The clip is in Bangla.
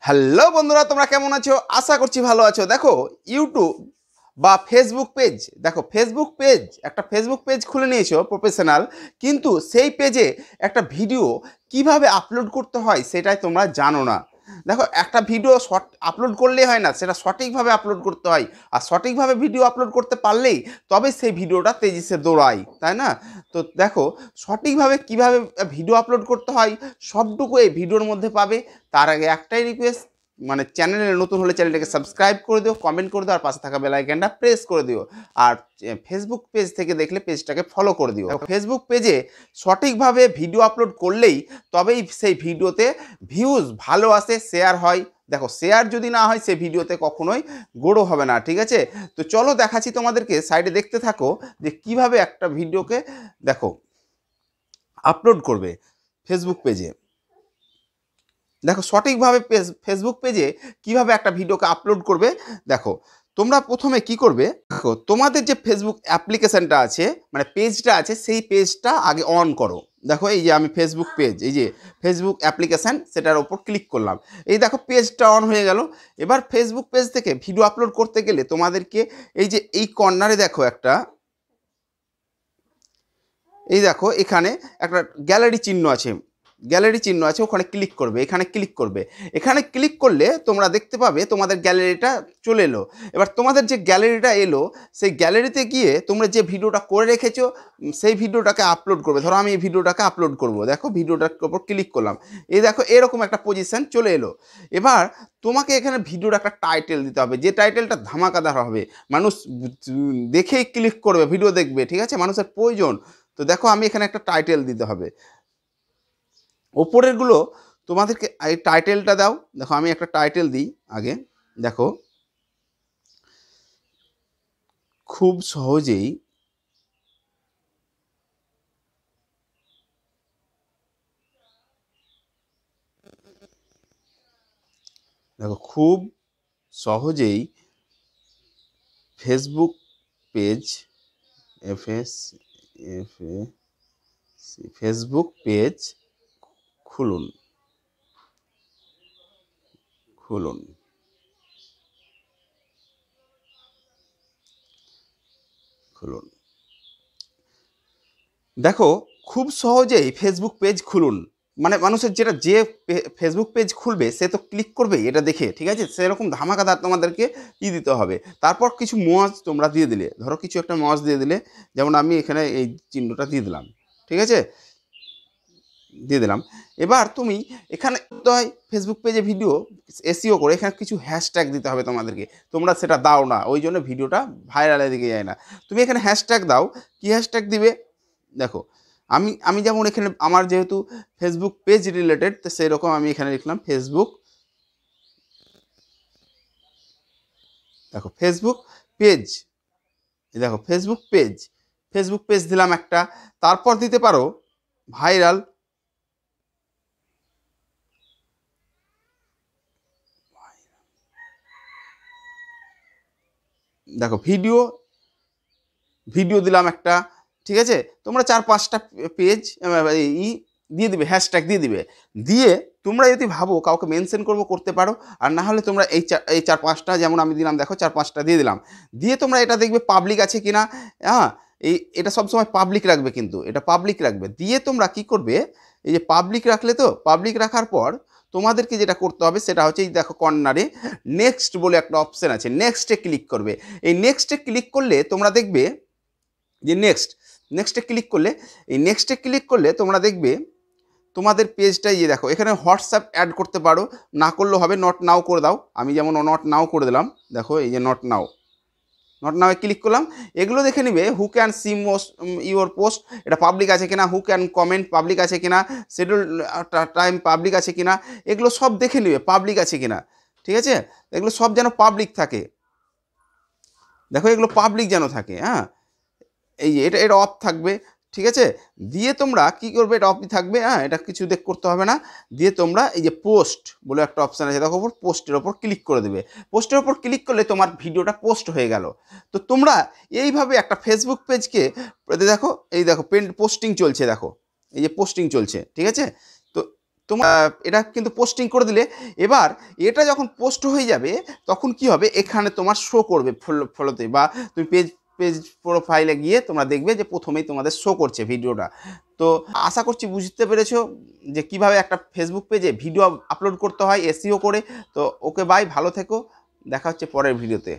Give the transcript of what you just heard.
হ্যালো বন্ধুরা, তোমরা কেমন আছো? আশা করছি ভালো আছো। দেখো ইউটিউব বা ফেসবুক পেজ, দেখো ফেসবুক পেজ, একটা ফেসবুক পেজ খুলে নিয়েছো প্রফেশনাল, কিন্তু সেই পেজে একটা ভিডিও কিভাবে আপলোড করতে হয় সেটাই তোমরা জানো না। দেখো একটা ভিডিও আপলোড করলেই হয় না, সেটা সঠিকভাবে আপলোড করতে হয়। আর সঠিকভাবে ভিডিও আপলোড করতে পারলেই তবে সেই ভিডিওটা তেজিসে দৌড়ায়, তাই না? তো দেখো সঠিকভাবে কিভাবে ভিডিও আপলোড করতে হয় সবটুকু এই ভিডিওর মধ্যে পাবে। তার আগে একটাই রিকোয়েস্ট, মানে চ্যানেলে নতুন হলে চ্যানেলটাকে সাবস্ক্রাইব করে দিও, কমেন্ট করে দিও, আর পাশে থাকা বেল আইকনটা প্রেস করে দিও। আর ফেসবুক পেজ থেকে দেখলে পেজটাকে ফলো করে দিও। ফেসবুক পেজে সঠিকভাবে ভিডিও আপলোড করলেই তবেই সেই ভিডিওতে ভিউজ ভালো আসে, শেয়ার হয়। দেখো শেয়ার যদি না হয় সেই ভিডিওতে কখনোই গ্রো হবে না, ঠিক আছে? তো চলো দেখাচ্ছি তোমাদেরকে, সাইডে দেখতে থাকো যে কিভাবে একটা ভিডিওকে দেখো আপলোড করবে ফেসবুক পেজে। দেখো সঠিকভাবে ফেসবুক পেজে কিভাবে একটা ভিডিওকে আপলোড করবে। দেখো তোমরা প্রথমে কি করবে, দেখো তোমাদের যে ফেসবুক অ্যাপ্লিকেশনটা আছে, মানে পেজটা আছে, সেই পেজটা আগে অন করো। দেখো এই যে আমি ফেসবুক পেজ, এই যে ফেসবুক অ্যাপ্লিকেশান, সেটার ওপর ক্লিক করলাম। এই দেখো পেজটা অন হয়ে গেল। এবার ফেসবুক পেজ থেকে ভিডিও আপলোড করতে গেলে তোমাদেরকে এই যে এই কর্নারে দেখো একটা, এই দেখো এখানে একটা গ্যালারি চিহ্ন আছে, গ্যালারি চিহ্ন আছে, ওখানে ক্লিক করবে, এখানে ক্লিক করবে। এখানে ক্লিক করলে তোমরা দেখতে পাবে তোমাদের গ্যালারিটা চলে এলো। এবার তোমাদের যে গ্যালারিটা এলো, সেই গ্যালারিতে গিয়ে তোমরা যে ভিডিওটা করে রেখেছো সেই ভিডিওটাকে আপলোড করবে। ধরো আমি এই ভিডিওটাকে আপলোড করব, দেখো ভিডিওটার উপর ক্লিক করলাম, এই দেখো এরকম একটা পজিশন চলে এলো। এবার তোমাকে এখানে ভিডিওর একটা টাইটেল দিতে হবে, যে টাইটেলটা ধামাকাদার হবে, মানুষ দেখেই ক্লিক করবে, ভিডিও দেখবে, ঠিক আছে? মানুষের প্রয়োজন। তো দেখো আমি এখানে একটা টাইটেল দিতে হবে। ওপরেরগুলো তোমাদেরকে এই টাইটেলটা দাও। দেখো আমি একটা টাইটেল দিই আগে। দেখো খুব সহজেই দেখো খুব সহজেই ফেসবুক পেজ, ফেসবুক পেজ খুলুন, খুলুন, খুলুন। দেখো খুব সহজেই ফেসবুক পেজ খুলুন, মানে মানুষের যেটা যে ফেসবুক পেজ খুলবে সে তো ক্লিক করবে এটা দেখে, ঠিক আছে? সেরকম ধামাকাদার তোমাদেরকে দিতে হবে। তারপর কিছু মজ তোমরা দিয়ে দিলে, ধরো কিছু একটা মজ দিয়ে দিলে, যেমন আমি এখানে এই চিহ্নটা দিয়ে দিলাম, ঠিক আছে? দিয়ে দিলাম। এবার তুমি এখানে হয় ফেসবুক পেজে ভিডিও এসইও করে এখানে কিছু হ্যাশট্যাগ দিতে হবে তোমাদেরকে। তোমরা সেটা দাও না, ওই জন্য ভিডিওটা ভাইরালের দিকে যায় না। তুমি এখানে হ্যাশট্যাগ দাও। কি হ্যাশট্যাগ দিবে? দেখো আমি আমি যেমন এখানে আমার যেহেতু ফেসবুক পেজ রিলেটেড, তো সেই রকম আমি এখানে লিখলাম ফেসবুক, দেখো ফেসবুক পেজ, দেখো ফেসবুক পেজ, ফেসবুক পেজ দিলাম একটা। তারপর দিতে পারো ভাইরাল, দেখো ভিডিও, ভিডিও দিলাম একটা, ঠিক আছে? তোমরা 4-5টা পেজ ই দিয়ে দিবে, হ্যাশট্যাগ দিয়ে দিবে। দিয়ে তোমরা যদি ভাবো কাউকে মেনশন করবো করতে পারো, আর না হলে তোমরা এই 4-5টা, যেমন আমি দিলাম দেখো 4-5টা দিয়ে দিলাম। দিয়ে তোমরা এটা দেখবে পাবলিক আছে কিনা। হ্যাঁ, এটা সবসময় পাবলিক রাখবে, কিন্তু এটা পাবলিক রাখবে। দিয়ে তোমরা কি করবে, এই যে পাবলিক রাখলে, তো পাবলিক রাখার পর তোমাদেরকে যেটা করতে হবে সেটা হচ্ছে এই দেখো কর্নারে নেক্সট বলে একটা অপশান আছে, নেক্সটে ক্লিক করবে। এই নেক্সটে ক্লিক করলে তোমরা দেখবে যে নেক্সটে ক্লিক করলে, এই নেক্সটে ক্লিক করলে তোমরা দেখবে তোমাদের পেজটাই, যে দেখো এখানে হোয়াটসঅ্যাপ অ্যাড করতে পারো, না করলেও হবে, নট নাও করে দাও। আমি যেমন নট নাও করে দিলাম, দেখো এই যে not now, not now click করলাম। এগুলো দেখে নিবে who can see most your post, এটা পাবলিক আছে কিনা, হু ক্যান কমেন্ট পাবলিক আছে কিনা, শিডিউল টাইম পাবলিক আছে কিনা, এগুলো সব দেখে নিবে পাবলিক আছে কিনা, ঠিক আছে? এগুলো সব যেন পাবলিক থাকে, দেখো এগুলো পাবলিক যেন থাকে। হ্যাঁ, এই যে এটা এটা অফ থাকবে, ঠিক আছে? দিয়ে তোমরা কি করবে, এটা অফই থাকবে, হ্যাঁ, এটা কিছু করতে হবে না। দিয়ে তোমরা এই যে পোস্ট বলে একটা অপশান আছে, দেখো ওপর পোস্টের ওপর ক্লিক করে দেবে। পোস্টের ওপর ক্লিক করলে তোমার ভিডিওটা পোস্ট হয়ে গেল। তো তোমরা এইভাবে একটা ফেসবুক পেজকে, দেখো এই দেখো পোস্টিং চলছে, দেখো এই যে পোস্টিং চলছে, ঠিক আছে? তো তোমার এটা কিন্তু পোস্টিং করে দিলে, এবার এটা যখন পোস্ট হয়ে যাবে তখন কি হবে, এখানে তোমার শো করবে ফলোতে, বা তুমি পেজ পেজ প্রোফাইলে গিয়ে তোমরা দেখবে যে প্রথমেই তোমাদের শো করছে ভিডিওটা। তো আশা করছি বুঝতে পেরেছো যে কিভাবে একটা ফেসবুক পেজে ভিডিও আপলোড করতে হয় এসইও করে। তো ওকে বাই, ভালো থেকো, দেখা হচ্ছে পরের ভিডিওতে।